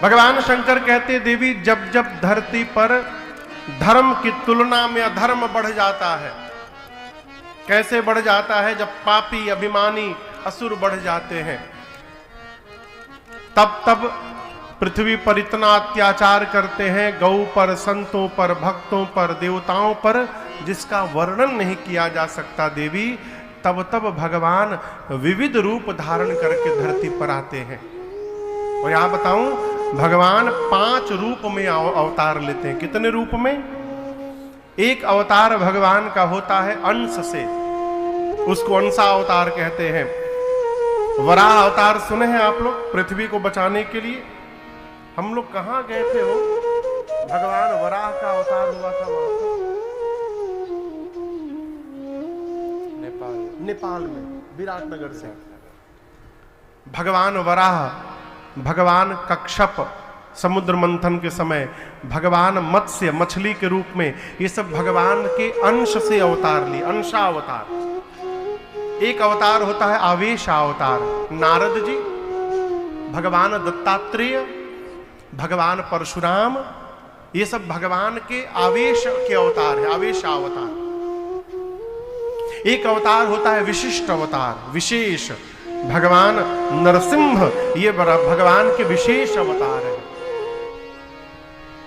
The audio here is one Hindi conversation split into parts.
भगवान शंकर कहते देवी जब जब धरती पर धर्म की तुलना में अधर्म बढ़ जाता है, कैसे बढ़ जाता है, जब पापी अभिमानी असुर बढ़ जाते हैं, तब तब पृथ्वी पर इतना अत्याचार करते हैं, गौ पर, संतों पर, भक्तों पर, देवताओं पर, जिसका वर्णन नहीं किया जा सकता देवी। तब तब भगवान विविध रूप धारण करके धरती पर आते हैं। और यहां बताऊं, भगवान 5 रूप में अवतार लेते हैं। कितने रूप में? एक अवतार भगवान का होता है अंश से, उसको अंशा अवतार कहते हैं। वराह अवतार सुने हैं आप लोग? पृथ्वी को बचाने के लिए हम लोग कहां गए थे? हो भगवान वराह का अवतार हुआ था वहां पर नेपाल में, विराटनगर से। भगवान वराह, भगवान कच्छप समुद्र मंथन के समय, भगवान मत्स्य मछली के रूप में, ये सब भगवान के अंश से अवतार लिए, अंशा अवतार। एक अवतार होता है आवेश अवतार, नारद जी, भगवान दत्तात्रेय, भगवान परशुराम, ये सब भगवान के आवेश के अवतार है, आवेश अवतार। एक अवतार होता है विशिष्ट अवतार, विशेष, भगवान नरसिंह, ये भगवान के विशेष अवतार है।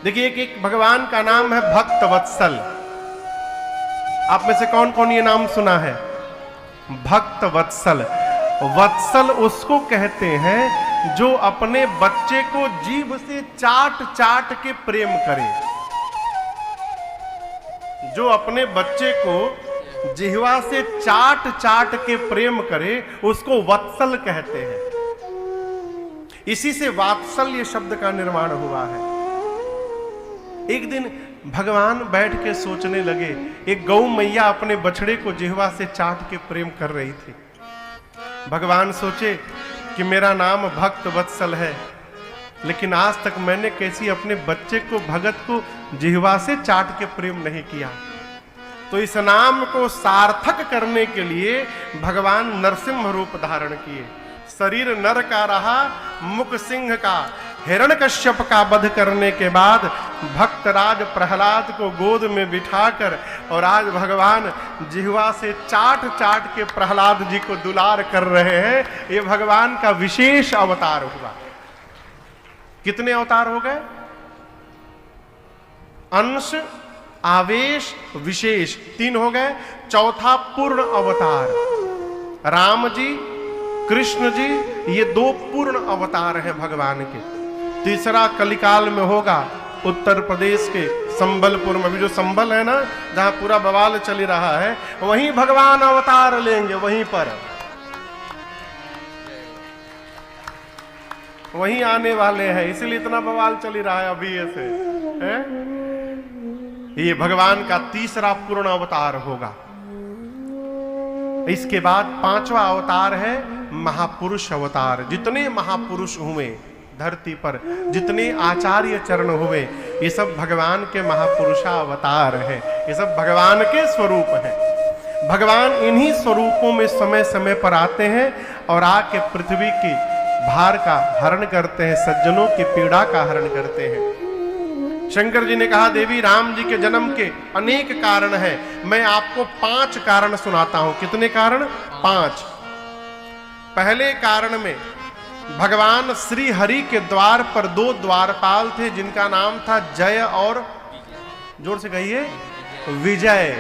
देखिए एक भगवान का नाम है भक्त वत्सल। आप में से कौन कौन ये नाम सुना है? भक्त वत्सल। वत्सल उसको कहते हैं जो अपने बच्चे को जीभ से चाट चाट के प्रेम करे। जो अपने बच्चे को जिह्वा से चाट चाट के प्रेम करे, उसको वत्सल कहते हैं। इसी से वात्सल्य शब्द का निर्माण हुआ है। एक दिन भगवान बैठ के सोचने लगे, एक गौ मैया अपने बछड़े को जिह्वा से चाट के प्रेम कर रही थी। भगवान सोचे कि मेरा नाम भक्त वत्सल है, लेकिन आज तक मैंने कैसी अपने बच्चे को, भगत को जिह्वा से चाट के प्रेम नहीं किया। तो इस नाम को सार्थक करने के लिए भगवान नरसिंह रूप धारण किए। शरीर नर का रहा, मुख सिंह का। हिरण्यकश्यप का वध करने के बाद भक्तराज प्रहलाद को गोद में बिठाकर और आज भगवान जिह्वा से चाट चाट के प्रहलाद जी को दुलार कर रहे हैं। ये भगवान का विशेष अवतार हुआ। कितने अवतार हो गए? अंश, आवेश, विशेष, 3 हो गए। चौथा पूर्ण अवतार, राम जी, कृष्ण जी, ये 2 पूर्ण अवतार हैं भगवान के। तीसरा कलिकाल में होगा उत्तर प्रदेश के संबलपुर में। अभी जो संबल है ना, जहां पूरा बवाल चल रहा है, वहीं भगवान अवतार लेंगे, वहीं पर, वहीं आने वाले हैं। इसलिए इतना बवाल चल रहा है अभी ऐसे है? ये भगवान का तीसरा पूर्ण अवतार होगा। इसके बाद 5वां अवतार है महापुरुष अवतार। जितने महापुरुष हुए धरती पर, जितने आचार्य चरण हुए, ये सब भगवान के महापुरुषा अवतार हैं। ये सब भगवान के स्वरूप हैं। भगवान इन्हीं स्वरूपों में समय समय पर आते हैं और आके पृथ्वी की भार का हरण करते हैं, सज्जनों की पीड़ा का हरण करते हैं। शंकर जी ने कहा देवी राम जी के जन्म के अनेक कारण हैं, मैं आपको 5 कारण सुनाता हूं। कितने कारण? 5। पहले कारण में भगवान श्री हरि के द्वार पर 2 द्वारपाल थे, जिनका नाम था जय और, जोर से कहिए, विजय।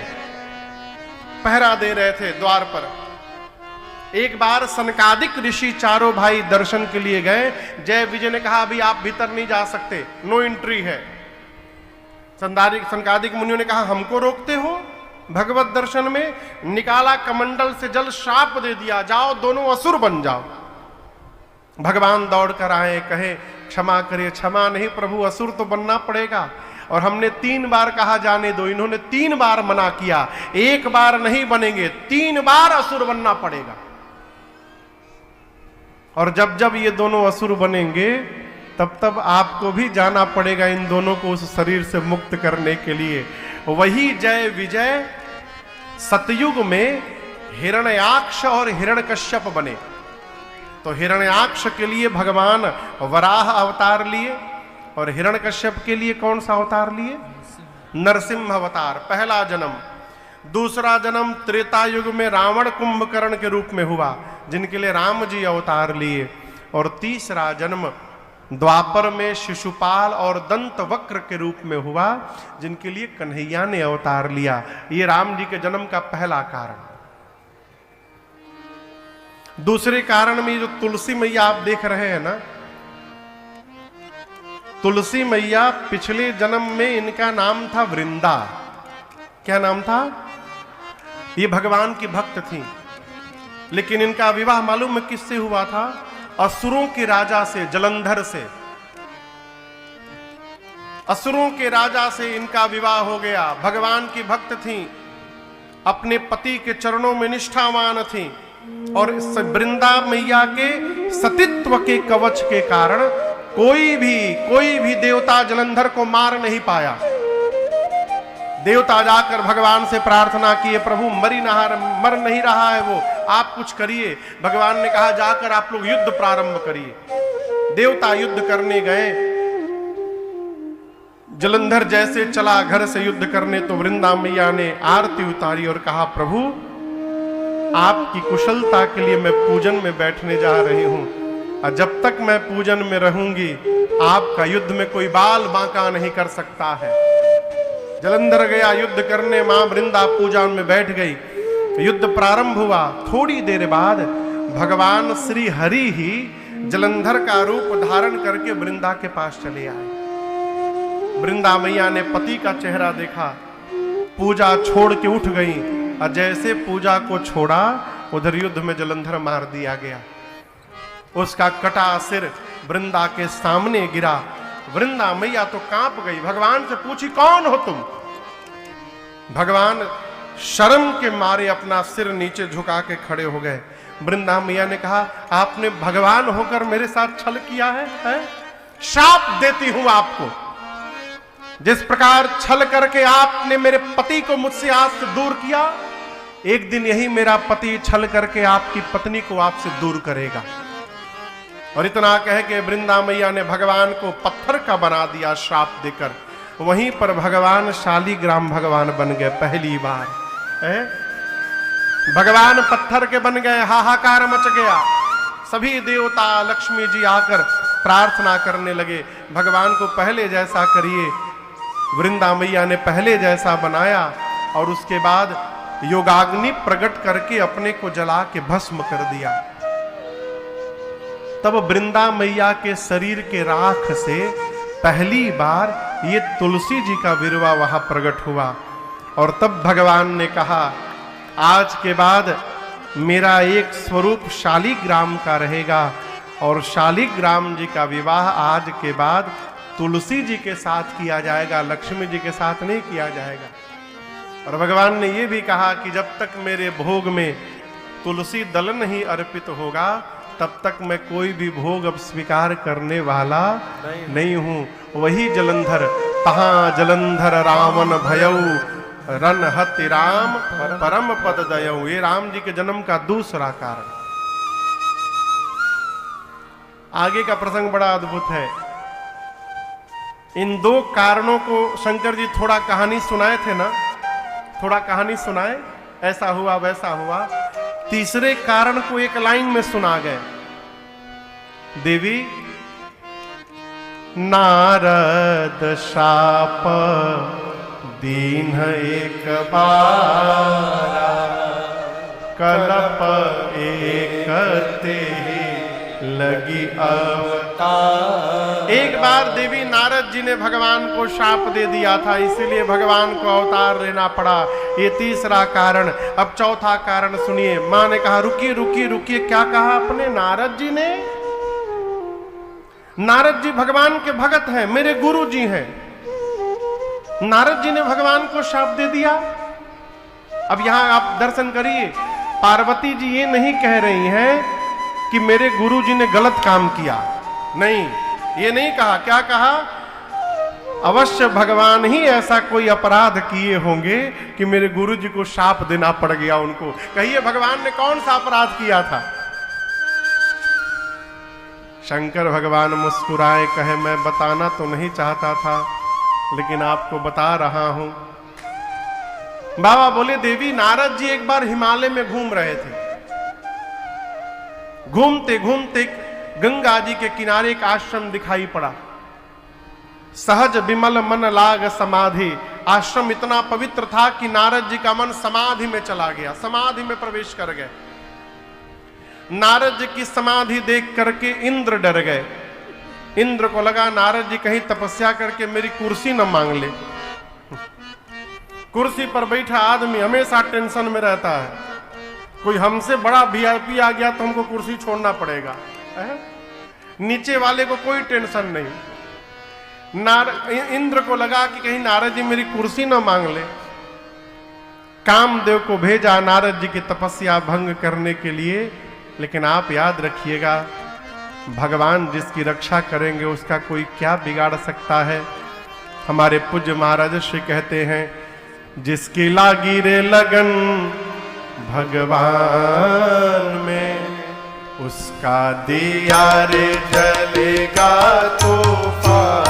पहरा दे रहे थे द्वार पर। एक बार सनकादिक ऋषि चारों भाई दर्शन के लिए गए। जय विजय ने कहा अभी आप भीतर नहीं जा सकते, नो एंट्री है। सनकादिक मुनियों ने कहा हमको रोकते हो भगवत दर्शन में? निकाला कमंडल से जल, श्राप दे दिया, जाओ दोनों असुर बन जाओ। भगवान दौड़ कर आए, कहे क्षमा करिए। क्षमा नहीं प्रभु, असुर तो बनना पड़ेगा, और हमने 3 बार कहा जाने दो, इन्होंने 3 बार मना किया। 1 बार नहीं बनेंगे, 3 बार असुर बनना पड़ेगा। और जब जब ये दोनों असुर बनेंगे, तब तब आपको भी जाना पड़ेगा इन दोनों को उस शरीर से मुक्त करने के लिए। वही जय विजय सतयुग में हिरण्याक्ष और हिरण्यकश्यप बने। तो हिरण्याक्ष के लिए भगवान वराह अवतार लिए और हिरण्यकश्यप के लिए कौन सा अवतार लिए? नरसिंह अवतार, पहला जन्म। दूसरा जन्म त्रेता युग में रावण कुंभकर्ण के रूप में हुआ, जिनके लिए राम जी अवतार लिए। और तीसरा जन्म द्वापर में शिशुपाल और दंत वक्र के रूप में हुआ, जिनके लिए कन्हैया ने अवतार लिया। ये राम जी के जन्म का पहला कारण। दूसरे कारण में जो तुलसी मैया आप देख रहे हैं ना, तुलसी मैया पिछले जन्म में इनका नाम था वृंदा। क्या नाम था? ये भगवान की भक्त थी, लेकिन इनका विवाह मालूम है किससे हुआ था? असुरों के राजा से, जलंधर से। असुरों के राजा से इनका विवाह हो गया। भगवान की भक्त थी, अपने पति के चरणों में निष्ठावान थी और वृंदा मैया के सतीत्व के कवच के कारण कोई भी देवता जलंधर को मार नहीं पाया। देवता जाकर भगवान से प्रार्थना किए, प्रभु मर नहीं रहा है वो, आप कुछ करिए। भगवान ने कहा जाकर आप लोग युद्ध प्रारंभ करिए। देवता युद्ध करने गए। जलंधर जैसे चला घर से युद्ध करने, तो वृंदा मैया ने आरती उतारी और कहा, प्रभु आपकी कुशलता के लिए मैं पूजन में बैठने जा रही हूं, और जब तक मैं पूजन में रहूंगी आपका युद्ध में कोई बाल बांका नहीं कर सकता है। जलंधर गया युद्ध करने, मां वृंदा पूजा में बैठ गई। युद्ध प्रारंभ हुआ। थोड़ी देर बाद भगवान श्री हरि ही जलंधर का रूप धारण करके वृंदा के पास चले आए। वृंदा मैया ने पति का चेहरा देखा, पूजा छोड़ के उठ गई, और जैसे पूजा को छोड़ा उधर युद्ध में जलंधर मार दिया गया। उसका कटा सिर वृंदा के सामने गिरा। वृंदा मैया तो कांप गई, भगवान से पूछी, कौन हो तुम? भगवान शर्म के मारे अपना सिर नीचे झुका के खड़े हो गए। वृंदा मैया ने कहा, आपने भगवान होकर मेरे साथ छल किया है? शाप देती हूं आपको। जिस प्रकार छल करके आपने मेरे पति को मुझसे आज से दूर किया, एक दिन यही मेरा पति छल करके आपकी पत्नी को आपसे दूर करेगा। और इतना कह के वृंदा मैया ने भगवान को पत्थर का बना दिया श्राप देकर। वहीं पर भगवान शालीग्राम भगवान बन गए पहली बार। भगवान पत्थर के बन गए, हाहाकार मच गया। सभी देवता लक्ष्मी जी आकर प्रार्थना करने लगे, भगवान को पहले जैसा करिए। वृंदा मैया ने पहले जैसा बनाया और उसके बाद योगाग्नि प्रकट करके अपने को जला के भस्म कर दिया। तब वृंदा मैया के शरीर के राख से पहली बार ये तुलसी जी का विरवा वहां प्रकट हुआ। और तब भगवान ने कहा, आज के बाद मेरा एक स्वरूप शालीग्राम का रहेगा, और शालीग्राम जी का विवाह आज के बाद तुलसी जी के साथ किया जाएगा, लक्ष्मी जी के साथ नहीं किया जाएगा। और भगवान ने यह भी कहा कि जब तक मेरे भोग में तुलसी दल नहीं अर्पित होगा, तब तक मैं कोई भी भोग अब स्वीकार करने वाला नहीं हूं। वही जलंधर, तहां जलंधर रावण भयऊ, रन हति राम परम पद दयऊ। ये राम जी के जन्म का दूसरा कारण। आगे का प्रसंग बड़ा अद्भुत है। इन दो कारणों को शंकर जी थोड़ा कहानी सुनाए थे ना, थोड़ा कहानी सुनाए, ऐसा हुआ वैसा हुआ। तीसरे कारण को एक लाइन में सुना गए। देवी, नारद शाप दीन एक बारा, कलप एक ते लगी अवतार। एक बार देवी नारद जी ने भगवान को शाप दे दिया था, इसीलिए भगवान को अवतार लेना पड़ा। ये तीसरा कारण। अब चौथा कारण सुनिए। मां ने कहा, रुकिए रुकिए रुकिए, क्या कहा आपने? नारद जी ने? नारद जी भगवान के भगत हैं, मेरे गुरु जी हैं। नारद जी ने भगवान को शाप दे दिया। अब यहां आप दर्शन करिए, पार्वती जी ये नहीं कह रही हैं कि मेरे गुरु जी ने गलत काम किया, नहीं, ये नहीं कहा। क्या कहा? अवश्य भगवान ही ऐसा कोई अपराध किए होंगे कि मेरे गुरु जी को शाप देना पड़ गया उनको। कहिए भगवान ने कौन सा अपराध किया था? शंकर भगवान मुस्कुराए, कहे मैं बताना तो नहीं चाहता था लेकिन आपको बता रहा हूं। बाबा बोले देवी, नारद जी एक बार हिमालय में घूम रहे थे। घूमते घूमते गंगा जी के किनारे एक आश्रम दिखाई पड़ा। सहज विमल मन लाग समाधि। आश्रम इतना पवित्र था कि नारद जी का मन समाधि में चला गया, समाधि में प्रवेश कर गए। नारद जी की समाधि देख करके इंद्र डर गए। इंद्र को लगा नारद जी कहीं तपस्या करके मेरी कुर्सी न मांग ले। कुर्सी पर बैठा आदमी हमेशा टेंशन में रहता है, कोई हमसे बड़ा वीआईपी आ गया तो हमको कुर्सी छोड़ना पड़ेगा। नीचे वाले को कोई टेंशन नहीं। इंद्र को लगा कि कहीं नारद जी मेरी कुर्सी न मांग ले। कामदेव को भेजा नारद जी की तपस्या भंग करने के लिए। लेकिन आप याद रखिएगा, भगवान जिसकी रक्षा करेंगे उसका कोई क्या बिगाड़ सकता है। हमारे पूज्य महाराज श्री कहते हैं, जिसकी लागी रे लगन भगवान में, उसका दिया रे जलेगा तूफान